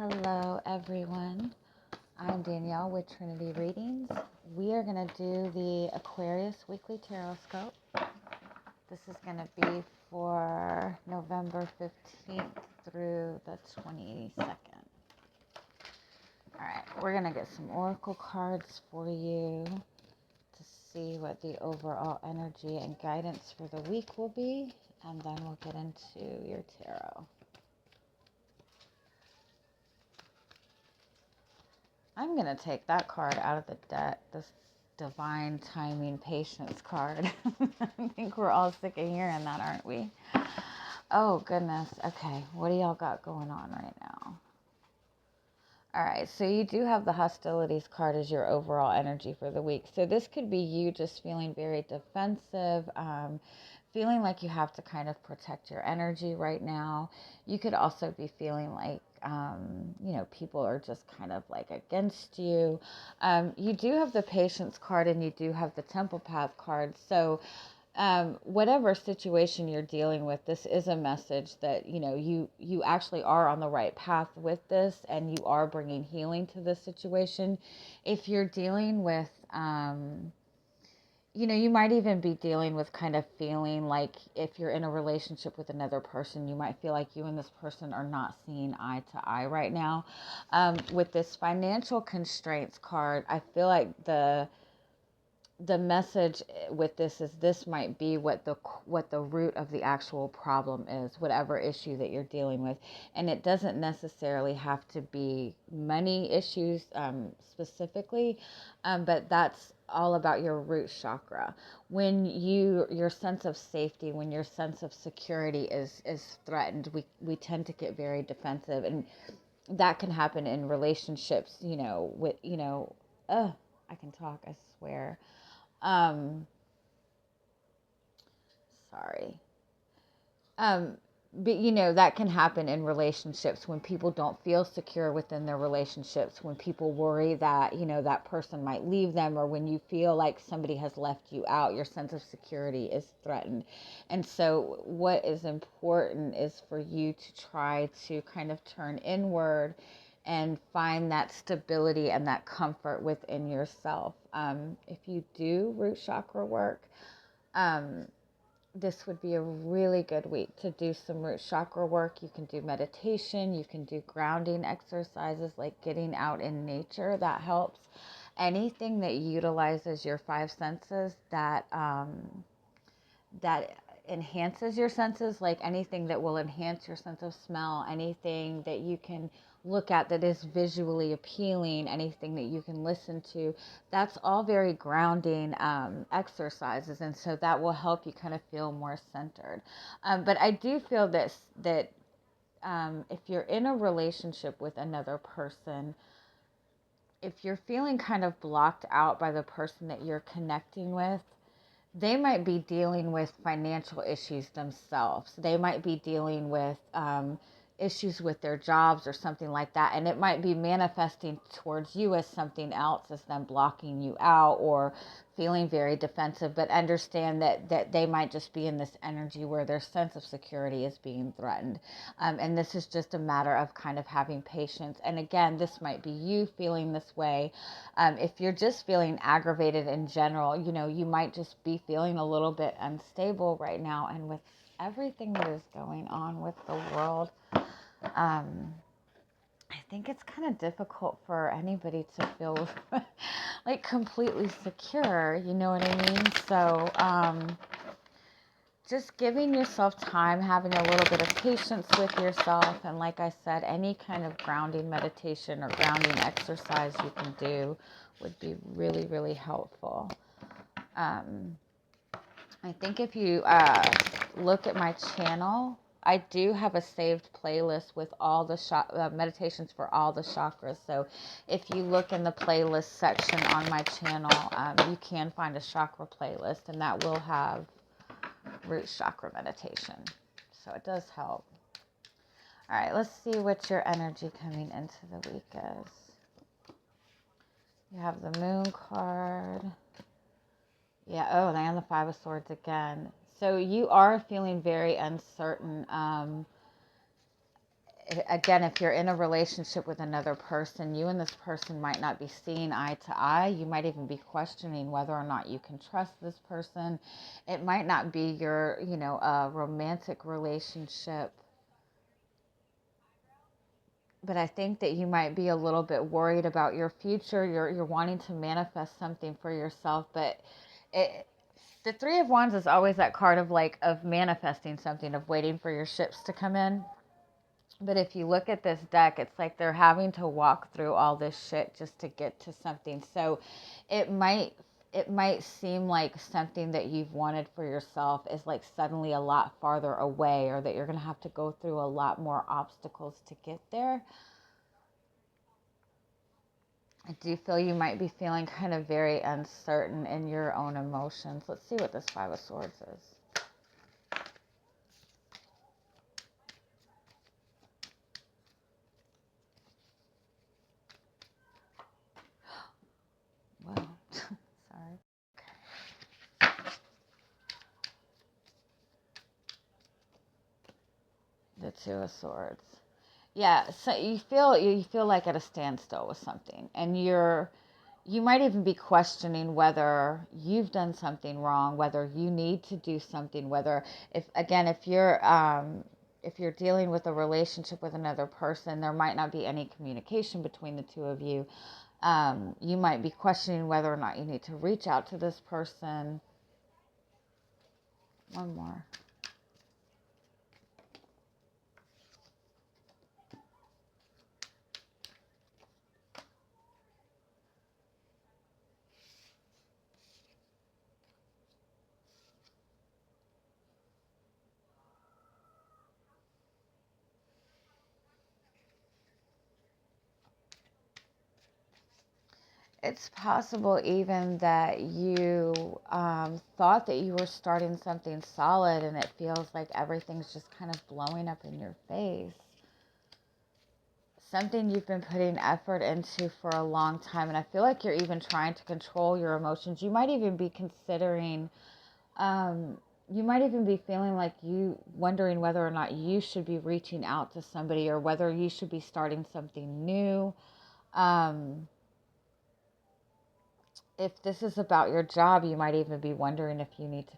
Hello everyone, I'm Danielle with Trinity Readings. We are going to do the Aquarius Weekly Tarotscope. This is going to be for November 15th through the 22nd. Alright, we're going to get some oracle cards for you to see what the overall energy and guidance for the week will be, and then we'll get into your tarot. I'm going to take that card out of the deck, this divine timing patience card. I think we're all sick of hearing that, aren't we? Oh, goodness. Okay, what do y'all got going on right now? All right, so you do have the hostilities card as your overall energy for the week. So this could be you just feeling very defensive, feeling like you have to kind of protect your energy right now. You could also be feeling like, people are just kind of like against you. You do have the patience card and you do have the temple path card. So whatever situation you're dealing with, this is a message that, you actually are on the right path with this and you are bringing healing to this situation. If you're dealing with, you might even be dealing with kind of feeling like if you're in a relationship with another person, you might feel like you and this person are not seeing eye to eye right now. With this financial constraints card, I feel like the message with this might be what the root of the actual problem is, whatever issue that you're dealing with. And it doesn't necessarily have to be money issues specifically, but that's all about your root chakra. When your sense of safety, when your sense of security is threatened, we tend to get very defensive, and that can happen in relationships, with, I can talk, I swear. Sorry. But that can happen in relationships when people don't feel secure within their relationships, when people worry that, that person might leave them, or when you feel like somebody has left you out, your sense of security is threatened. And so what is important is for you to try to kind of turn inward and find that stability and that comfort within yourself. If you do root chakra work, this would be a really good week to do some root chakra work. You can do meditation, you can do grounding exercises like getting out in nature. That helps. Anything that utilizes your five senses, that enhances your senses, like anything that will enhance your sense of smell, anything that you can look at that is visually appealing, anything that you can listen to, that's all very grounding exercises, and so that will help you kind of feel more centered. But I do feel that if you're in a relationship with another person, if you're feeling kind of blocked out by the person that you're connecting with, they might be dealing with financial issues themselves. They might be dealing with issues with their jobs or something like that. And it might be manifesting towards you as something else, as them blocking you out or feeling very defensive. But understand that they might just be in this energy where their sense of security is being threatened. And this is just a matter of kind of having patience. And again, this might be you feeling this way. If you're just feeling aggravated in general, you might just be feeling a little bit unstable right now. And with everything that is going on with the world, I think it's kind of difficult for anybody to feel like completely secure, you know what I mean? So just giving yourself time, having a little bit of patience with yourself, and like I said, any kind of grounding meditation or grounding exercise you can do would be really, really helpful. I think if you look at my channel, I do have a saved playlist with all the meditations for all the chakras. So if you look in the playlist section on my channel, you can find a chakra playlist, and that will have root chakra meditation. So it does help. All right, let's see what your energy coming into the week is. You have the Moon card. Yeah, oh, and the Five of Swords again. So you are feeling very uncertain. again, if you're in a relationship with another person, you and this person might not be seeing eye to eye. You might even be questioning whether or not you can trust this person. It might not be your, romantic relationship. But I think that you might be a little bit worried about your future. You're wanting to manifest something for yourself, but the Three of Wands is always that card of manifesting something, of waiting for your ships to come in. But if you look at this deck, it's like they're having to walk through all this shit just to get to something. So it might seem like something that you've wanted for yourself is like suddenly a lot farther away, or that you're going to have to go through a lot more obstacles to get there. I do feel you might be feeling kind of very uncertain in your own emotions. Let's see what this Five of Swords is. Wow. Sorry. The Two of Swords. Yeah, so you feel like at a standstill with something, and you might even be questioning whether you've done something wrong, whether you need to do something, whether if you're dealing with a relationship with another person, there might not be any communication between the two of you. You might be questioning whether or not you need to reach out to this person. One more. It's possible even that you thought that you were starting something solid, and it feels like everything's just kind of blowing up in your face. Something you've been putting effort into for a long time, and I feel like you're even trying to control your emotions. You might even be considering, you might even be feeling like you wondering whether or not you should be reaching out to somebody, or whether you should be starting something new. If this is about your job, you might even be wondering if you need to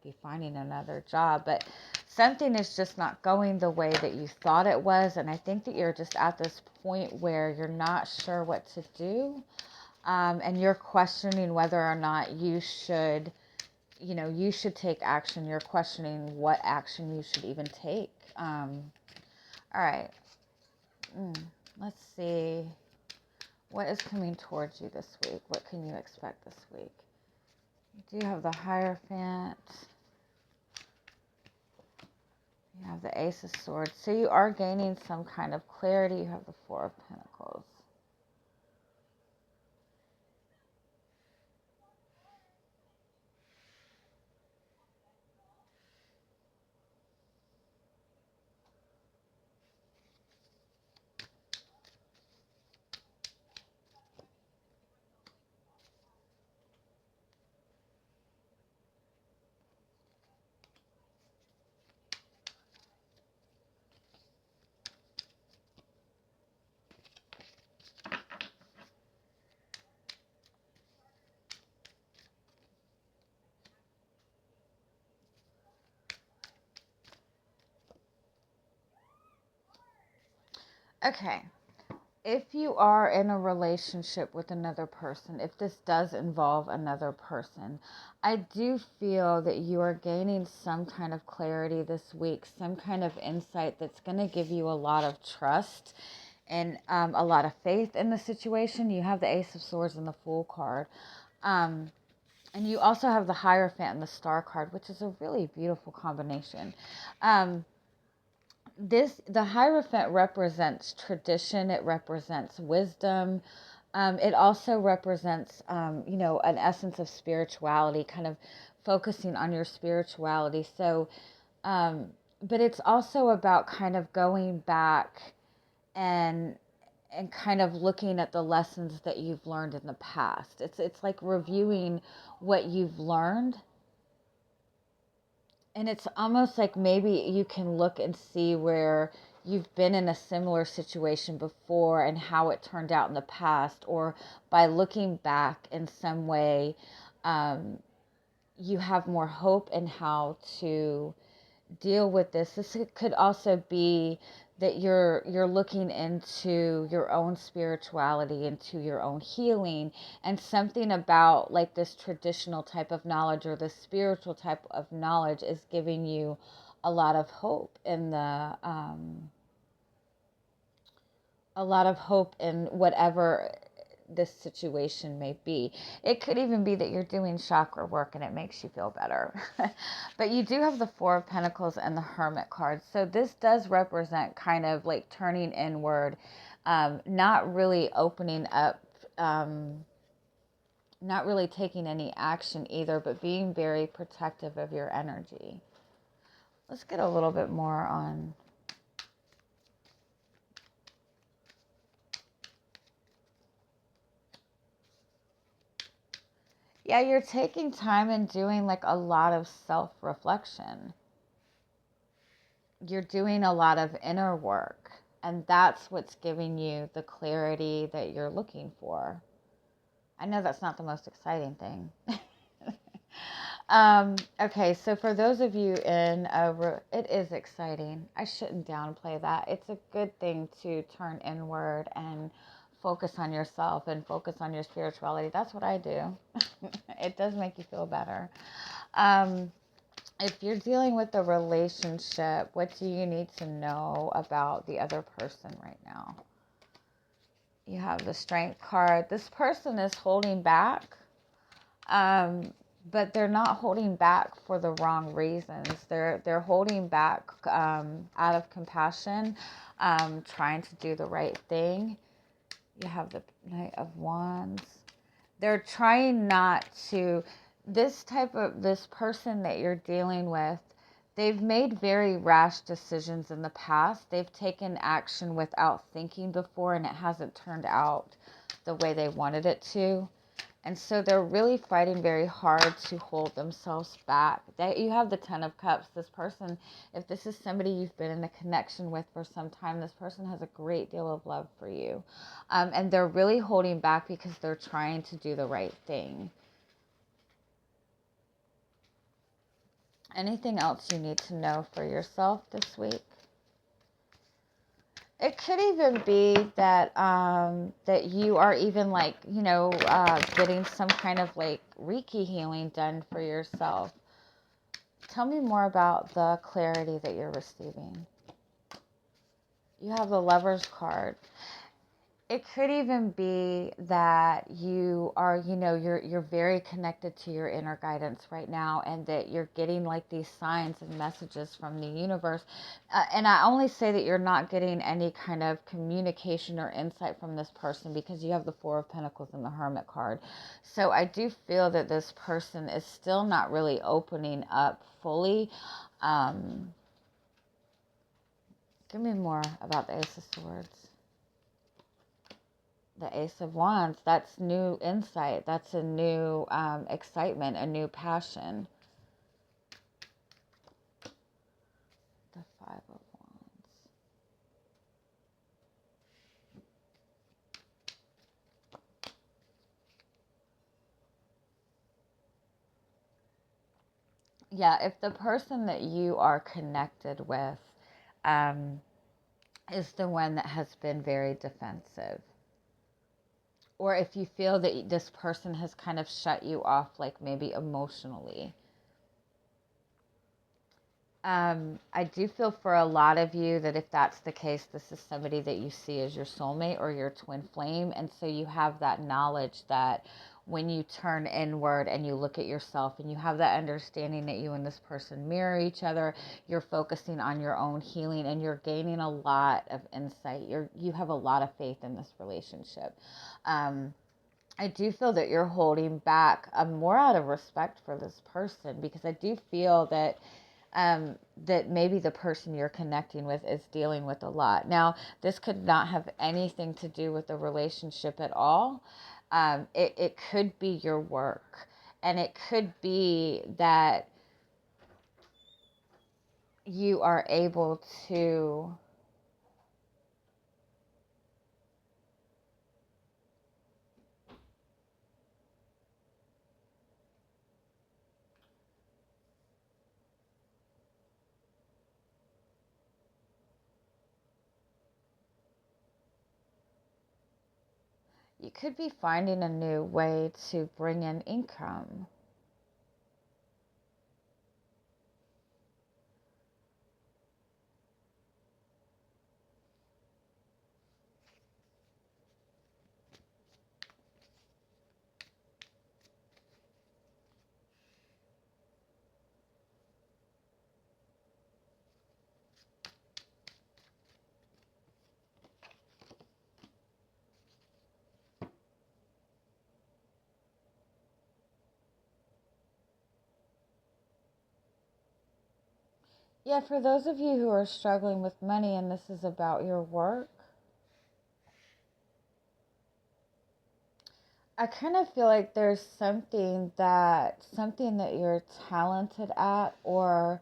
be finding another job. But something is just not going the way that you thought it was. And I think that you're just at this point where you're not sure what to do. And you're questioning whether or not you should take action. You're questioning what action you should even take. All right. Let's see. What is coming towards you this week? What can you expect this week? You do have the Hierophant. You have the Ace of Swords. So you are gaining some kind of clarity. You have the Four of Pentacles. Okay. If you are in a relationship with another person, if this does involve another person, I do feel that you are gaining some kind of clarity this week, some kind of insight that's going to give you a lot of trust and a lot of faith in the situation. You have the Ace of Swords and the Fool card. And you also have the Hierophant and the Star card, which is a really beautiful combination. The Hierophant represents tradition. It represents wisdom. It also represents, an essence of spirituality, kind of focusing on your spirituality. So, but it's also about kind of going back and kind of looking at the lessons that you've learned in the past. It's like reviewing what you've learned. And it's almost like maybe you can look and see where you've been in a similar situation before and how it turned out in the past, or by looking back in some way, you have more hope in how to deal with this. This could also be that you're looking into your own spirituality, into your own healing, and something about like this traditional type of knowledge or this spiritual type of knowledge is giving you a lot of hope in the a lot of hope in whatever this situation may be. It could even be that you're doing chakra work and it makes you feel better. But you do have the Four of Pentacles and the Hermit card. So this does represent kind of like turning inward, not really opening up, not really taking any action either, but being very protective of your energy. Let's get a little bit more on... Yeah, you're taking time and doing like a lot of self-reflection. You're doing a lot of inner work, and that's what's giving you the clarity that you're looking for. I know that's not the most exciting thing. Okay, so for those of you in it is exciting. I shouldn't downplay that. It's a good thing to turn inward and focus on yourself and focus on your spirituality. That's what I do. It does make you feel better. If you're dealing with a relationship, what do you need to know about the other person right now? You have the Strength card. This person is holding back, but they're not holding back for the wrong reasons. They're holding back out of compassion, trying to do the right thing. You have the Knight of Wands. They're trying not to... This person that you're dealing with, they've made very rash decisions in the past. They've taken action without thinking before, and it hasn't turned out the way they wanted it to. And so they're really fighting very hard to hold themselves back. You have the Ten of Cups. This person, if this is somebody you've been in a connection with for some time, this person has a great deal of love for you. And they're really holding back because they're trying to do the right thing. Anything else you need to know for yourself this week? It could even be that that you are even like, getting some kind of like Reiki healing done for yourself. Tell me more about the clarity that you're receiving. You have the Lover's card. It could even be that you are, you're very connected to your inner guidance right now, and that you're getting like these signs and messages from the universe. And I only say that you're not getting any kind of communication or insight from this person because you have the Four of Pentacles and the Hermit card. So I do feel that this person is still not really opening up fully. Give me more about the Ace of Swords. The Ace of Wands, that's new insight. That's a new excitement, a new passion. The Five of Wands. Yeah, if the person that you are connected with is the one that has been very defensive, or if you feel that this person has kind of shut you off, like maybe emotionally. I do feel for a lot of you that if that's the case, this is somebody that you see as your soulmate or your twin flame. And so you have that knowledge that when you turn inward and you look at yourself and you have that understanding that you and this person mirror each other, you're focusing on your own healing and you're gaining a lot of insight. You have a lot of faith in this relationship. I do feel that you're holding back more out of respect for this person, because I do feel that that maybe the person you're connecting with is dealing with a lot. Now, this could not have anything to do with the relationship at all. It could be your work, and it could be that you are able to You could be finding a new way to bring in income. Yeah, for those of you who are struggling with money and this is about your work, I kind of feel like there's something that you're talented at, or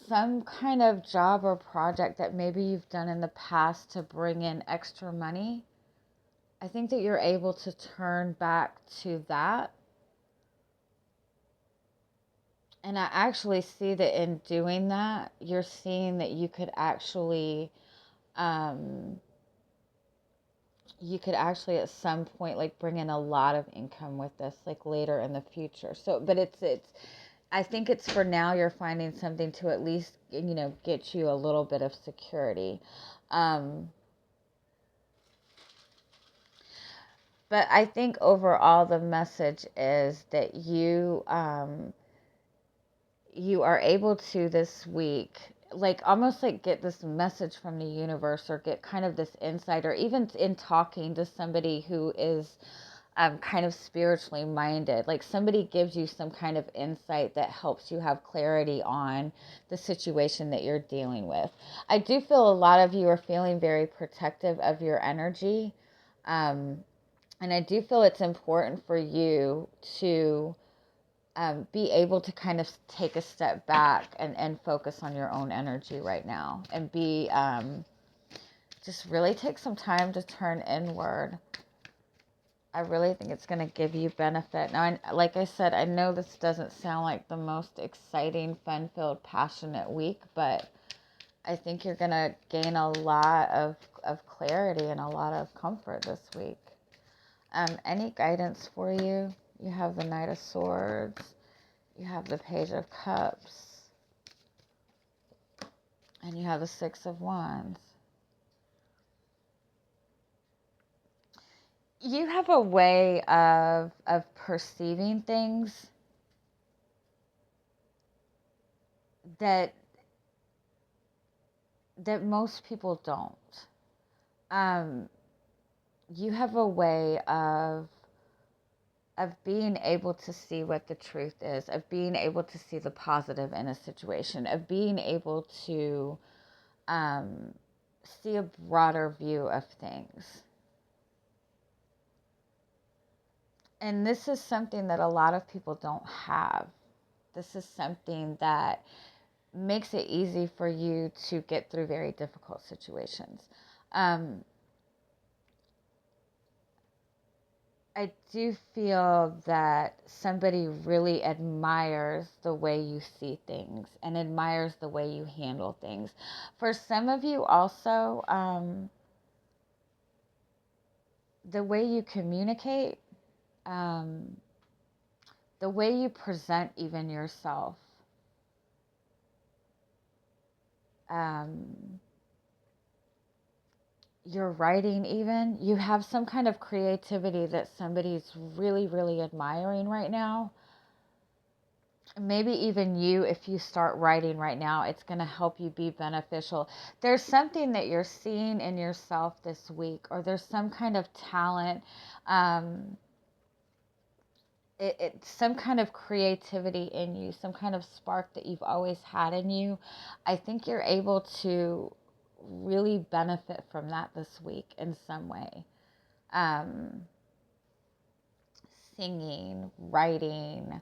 some kind of job or project that maybe you've done in the past to bring in extra money. I think that you're able to turn back to that. And I actually see that in doing that, you're seeing that um, you could actually at some point like bring in a lot of income with this, like later in the future. So, but I think it's for now you're finding something to at least, get you a little bit of security. Um, but I think overall the message is that you are able to this week, like almost like get this message from the universe, or get kind of this insight, or even in talking to somebody who is kind of spiritually minded, like somebody gives you some kind of insight that helps you have clarity on the situation that you're dealing with. I do feel a lot of you are feeling very protective of your energy. And I do feel it's important for you to be able to kind of take a step back and focus on your own energy right now, and just really take some time to turn inward. I really think it's going to give you benefit. Now, like I said, I know this doesn't sound like the most exciting, fun-filled, passionate week, but I think you're going to gain a lot of clarity and a lot of comfort this week. Any guidance for you? You have the Knight of Swords. You have the Page of Cups. And you have the Six of Wands. You have a way of perceiving things that most people don't. You have a way of being able to see what the truth is, of being able to see the positive in a situation, of being able to see a broader view of things. And this is something that a lot of people don't have. This is something that makes it easy for you to get through very difficult situations. I do feel that somebody really admires the way you see things and admires the way you handle things. For some of you also, the way you communicate, um, the way you present even yourself, your writing even, you have some kind of creativity that somebody's really, really admiring right now. Maybe even you, if you start writing right now, it's going to help you be beneficial. There's something that you're seeing in yourself this week, or there's some kind of talent, some kind of creativity in you, some kind of spark that you've always had in you. I think you're able to really benefit from that this week in some way. Singing, writing,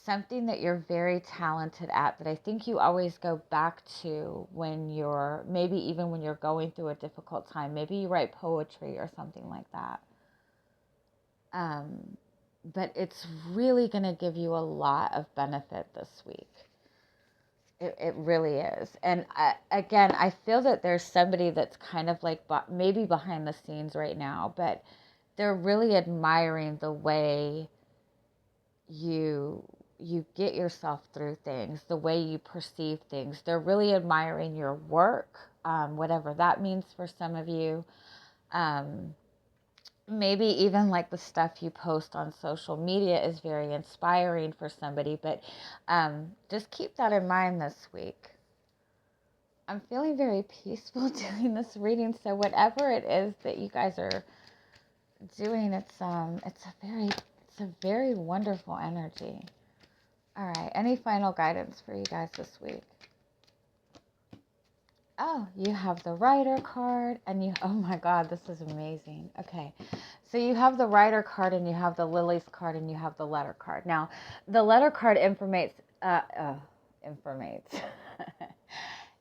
something that you're very talented at, that I think you always go back to when you're, maybe even when you're going through a difficult time. Maybe you write poetry or something like that. But it's really going to give you a lot of benefit this week. It really is. And again, I feel that there's somebody that's kind of like maybe behind the scenes right now, but they're really admiring the way you get yourself through things, the way you perceive things. They're really admiring your work, whatever that means for some of you. Maybe even like the stuff you post on social media is very inspiring for somebody, but just keep that in mind this week. I'm feeling very peaceful doing this reading, so whatever it is that you guys are doing, it's a very wonderful energy. All right, any final guidance for you guys this week? Oh, you have the Rider card, and oh my God, this is amazing. Okay, so you have the Rider card, and you have the Lilies card, and you have the Letter card. Now, the Letter card informates.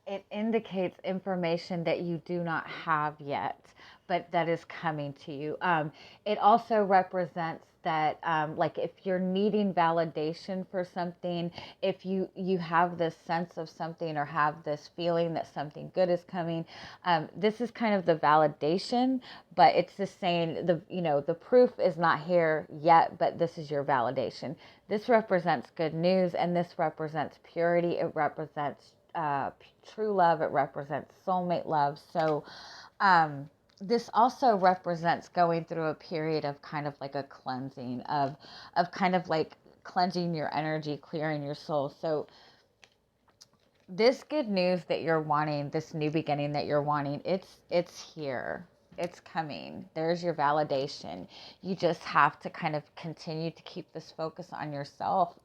It indicates information that you do not have yet, but that is coming to you. It also represents that, like if you're needing validation for something, if you have this sense of something or have this feeling that something good is coming, this is kind of the validation, but it's just saying the proof is not here yet, but this is your validation. This represents good news, and this represents purity. It represents true love. It represents soulmate love. So this also represents going through a period of kind of like a cleansing of kind of like cleansing your energy, clearing your soul. So this good news that you're wanting, this new beginning that you're wanting, it's here. It's coming. There's your validation. You just have to kind of continue to keep this focus on yourself.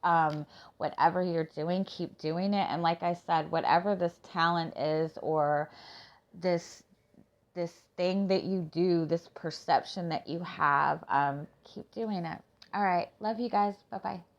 Whatever you're doing, keep doing it. And like I said, whatever this talent is, or this thing that you do, this perception that you have, keep doing it. All right. Love you guys. Bye-bye.